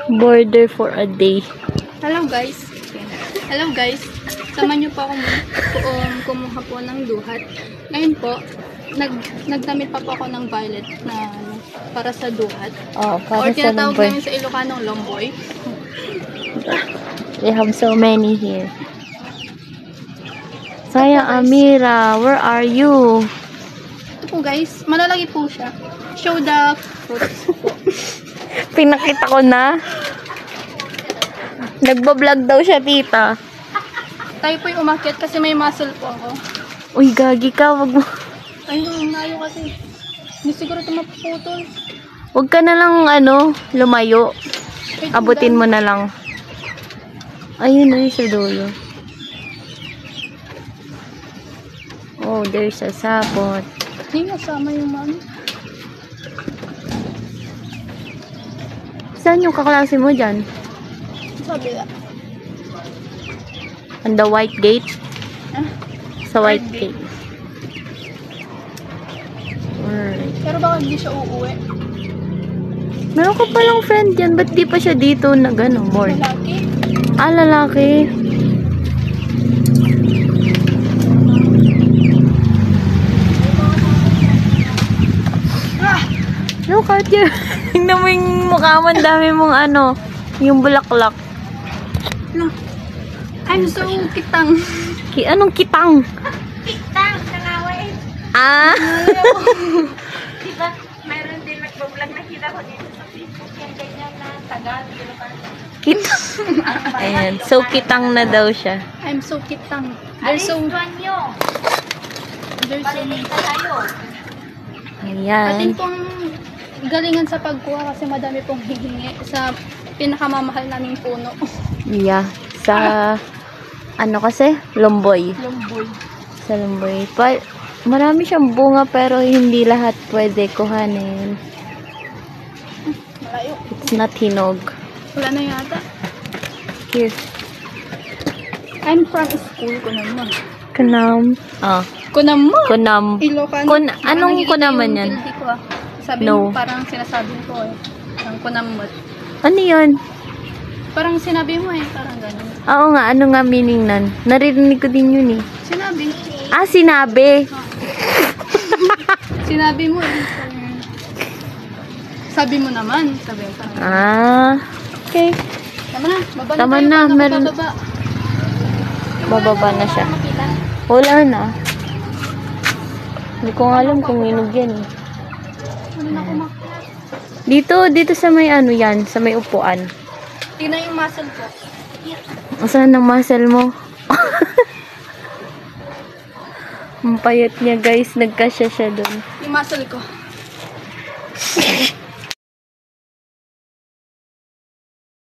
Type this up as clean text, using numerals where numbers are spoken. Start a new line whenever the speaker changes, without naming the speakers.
Border for a day.
Hello guys. Hello guys. Samahan niyo po ako kumuha po ng duhat. Ngayon po, nagdamit pa po ako ng violet na para sa duhat.
Oh,
Or
para sa
tinatawag
lumboy.
namin sa Ilocanong lomboy.
We have so many here. Sayang Amira, where are you?
Ito po guys, malalaki po siya. Show the fruits po.
Pinakita ko na. Nagbablog daw siya, tita.
Tayo po yung umakyat kasi may muscle po ako.
Uy, gagi ka. Wag mo.
Ayun, layo kasi. Hindi siguro ito mapuputol.
Wag ka na lang, lumayo.
Wait,
Abutin mo na lang. Ayun na sa dulo. Oh, there's a sapot.
Hindi nasama yung mami.
Saan yung kaklase mo dyan?
Sabi na.
On the white gate?
Ah,
Sa white
White gate.
gate. Alright.
pero baka hindi siya uuwi.
Meron ka palang friend yan. Ba't di pa siya dito board?
Lalaki.
Ah, lalaki. Look at you. Tingnan mo yung mukha mo. Ang dami mong yung bulaklak.
No. I'm so kitang.
Anong kitang?
Kitang, nangaway.
Ah!
Diba, mayroon din nag-vlog nakita ko dito sa Facebook yung ganyan na tagal.
Kitang. Ayan. So, kitang na daw siya.
I'm so kitang.
Alis,
There's so
nyo. Palilita tayo.
Ayan.
atin pong galingan sa pagkuha kasi madami pong hihingi sa pinakamamahal naming puno.
Yeah. Sa, kasi? Lomboy.
Lomboy.
Sa Lomboy. Marami siyang bunga pero hindi lahat pwede kuhanin.
Malayo.
It's not hinog.
Wala na yata.
Here.
I'm from school ko naman.
Kunam. Ah.
Kunam mo.
Kunam.
Ilocano.
Anong
Nakikita
kunaman
yung
yan?
guilty ko, ah. Sabi
No.
mo, parang sinasabi ko Ang kunamot.
Ano yun?
Parang sinabi mo parang gano'n.
Oo nga. Ano nga meaning nun? Naririnig ko din yun eh.
Sinabi.
Ah, sinabi.
Sinabi mo Sabi mo naman. Sabi mo parang
Ah. Okay.
Tama na. Baba
Tama
tayo,
na,
paano
meron-
bababa?
Bababa na siya. Wala na. Hindi ko nga alam kung hinog yan eh.
Ano na kumakyat?
Dito sa may yan, sa may upuan.
Tingnan yung muscle ko.
Saan ang muscle mo? Ang payat niya guys, nagkasya siya doon.
Yung muscle ko.